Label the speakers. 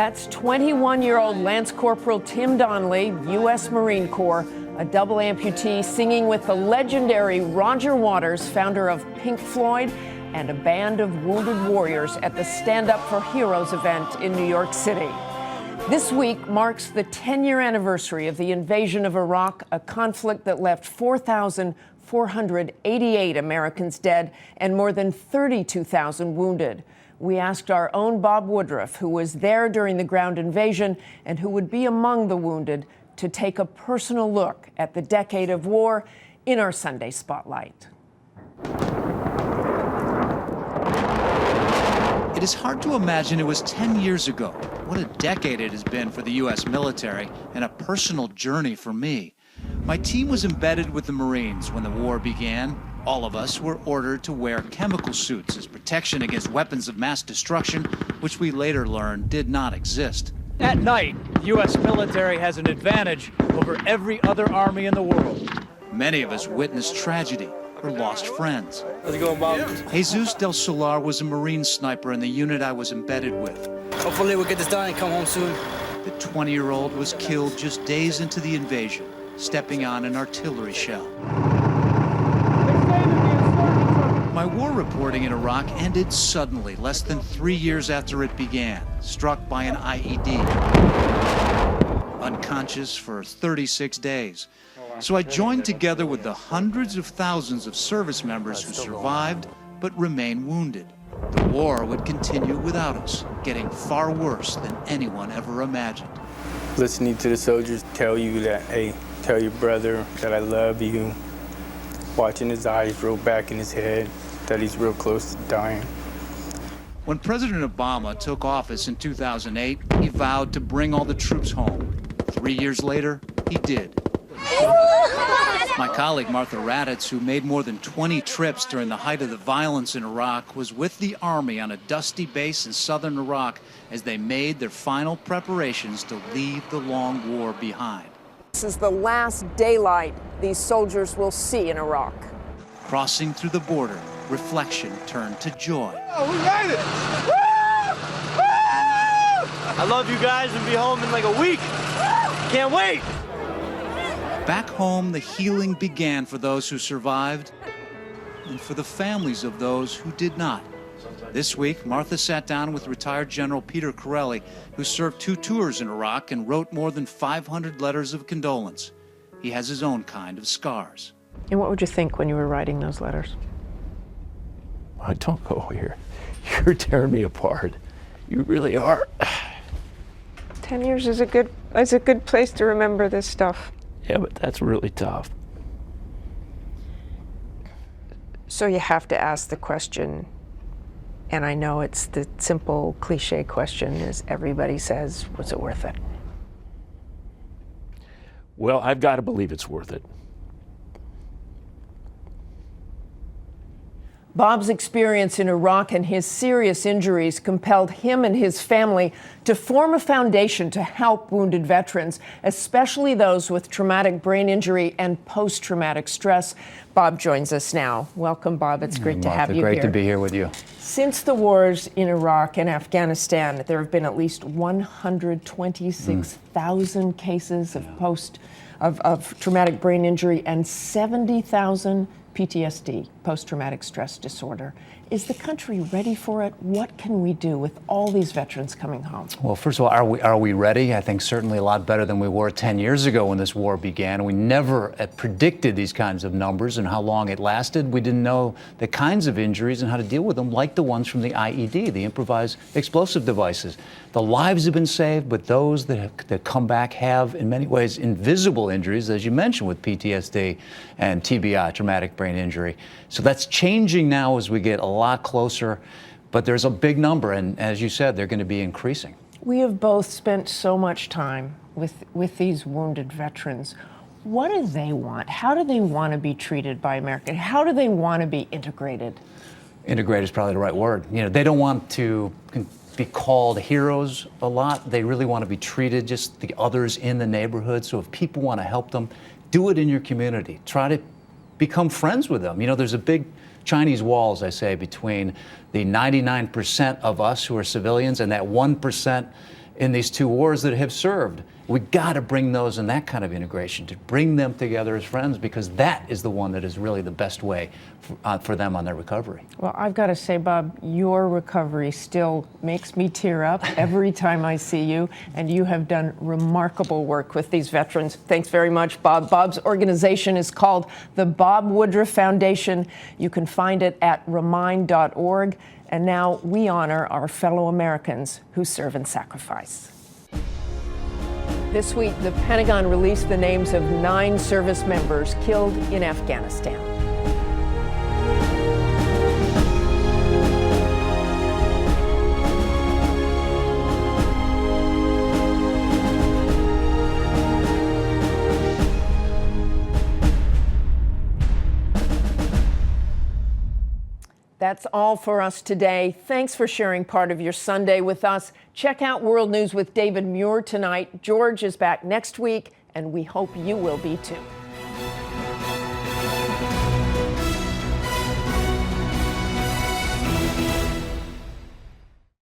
Speaker 1: That's 21-year-old Lance Corporal Tim Donnelly, U.S. Marine Corps, a double amputee singing with the legendary Roger Waters, founder of Pink Floyd, and a band of wounded warriors at the Stand Up for Heroes event in New York City. This week marks the 10-year anniversary of the invasion of Iraq, a conflict that left 4,488 Americans dead and more than 32,000 wounded. We asked our own Bob Woodruff, who was there during the ground invasion and who would be among the wounded, to take a personal look at the decade of war in our Sunday Spotlight.
Speaker 2: It is hard to imagine it was 10 years ago. What a decade it has been for the U.S. military, and a personal journey for me. My team was embedded with the Marines when the war began. All of us were ordered to wear chemical suits as protection against weapons of mass destruction, which we later learned did not exist.
Speaker 3: At night, the U.S. military has an advantage over every other army in the world.
Speaker 2: Many of us witnessed tragedy or lost friends.
Speaker 4: How's it going, Bob?
Speaker 2: Jesus del Solar was a Marine sniper in the unit I was embedded with.
Speaker 4: Hopefully we'll get this done and come home soon.
Speaker 2: The 20-year-old was killed just days into the invasion, stepping on an artillery shell. My war reporting in Iraq ended suddenly, less than 3 years after it began, struck by an IED. Unconscious for 36 days. So I joined together with the hundreds of thousands of service members who survived but remain wounded. The war would continue without us, getting far worse than anyone ever imagined.
Speaker 5: Listening to the soldiers tell you that, hey, tell your brother that I love you. Watching his eyes roll back in his head, that he's real close to dying.
Speaker 2: When President Obama took office in 2008, he vowed to bring all the troops home. 3 years later, he did. My colleague Martha Raddatz, who made more than 20 trips during the height of the violence in Iraq, was with the Army on a dusty base in southern Iraq as they made their final preparations to leave the long war behind.
Speaker 1: This is the last daylight these soldiers will see in Iraq.
Speaker 2: Crossing through the border, reflection turned to joy.
Speaker 4: Oh, we made it! Woo! Woo! I love you guys and be home in like a week. Can't wait!
Speaker 2: Back home, the healing began for those who survived and for the families of those who did not. This week, Martha sat down with retired General Peter CHIARELLI, who served 2 tours in Iraq and wrote more than 500 letters of condolence. He has his own kind of scars.
Speaker 1: And what would you think when you were writing those letters?
Speaker 6: Don't go here. You're tearing me apart. You really are.
Speaker 1: 10 years is a good place to remember this stuff.
Speaker 6: Yeah, but that's really tough.
Speaker 1: So you have to ask the question, and I know it's the simple cliche question, is everybody says, was it worth it?
Speaker 6: Well, I've got to believe it's worth it.
Speaker 1: Bob's experience in Iraq and his serious injuries compelled him and his family to form a foundation to help wounded veterans, especially those with traumatic brain injury and post-traumatic stress. Bob joins us now. Welcome, Bob. It's great to have you here.
Speaker 7: Great to be here with you.
Speaker 1: Since the wars in Iraq and Afghanistan, there have been at least 126,000 cases of traumatic brain injury and 70,000 PTSD, post-traumatic stress disorder. Is the country ready for it? What can we do with all these veterans coming home?
Speaker 7: Well, first of all, are we ready? I think certainly a lot better than we were 10 years ago when this war began. We never predicted these kinds of numbers and how long it lasted. We didn't know the kinds of injuries and how to deal with them, like the ones from the IED, the improvised explosive devices. The lives have been saved, but those that come back have, in many ways, invisible injuries, as you mentioned, with PTSD and TBI, traumatic brain injury. So that's changing now as we get a lot closer, but there's a big number, and as you said, they're going to be increasing.
Speaker 1: We have both spent so much time with these wounded veterans. What do they want? How do they want to be treated by America? How do they want to be integrated?
Speaker 7: Integrated is probably the right word. You know, they don't want to be called heroes a lot. They really want to be treated just the others in the neighborhood. So if people want to help them, do it in your community. Try to become friends with them. You know, there's a big Chinese wall, as I say, between the 99% of us who are civilians and that 1% in these two wars that have served. We got to bring those in that kind of integration, to bring them together as friends, because that is the one that is really the best way for them on their recovery.
Speaker 1: Well, I've got to say, Bob, your recovery still makes me tear up every time I see you, and you have done remarkable work with these veterans. Thanks very much, Bob. Bob's organization is called the Bob Woodruff Foundation. You can find it at remind.org. And now we honor our fellow Americans who serve and sacrifice. This week, the Pentagon released the names of 9 service members killed in Afghanistan. That's all for us today. Thanks for sharing part of your Sunday with us. Check out World News with David Muir tonight. George is back next week, and we hope you will be too.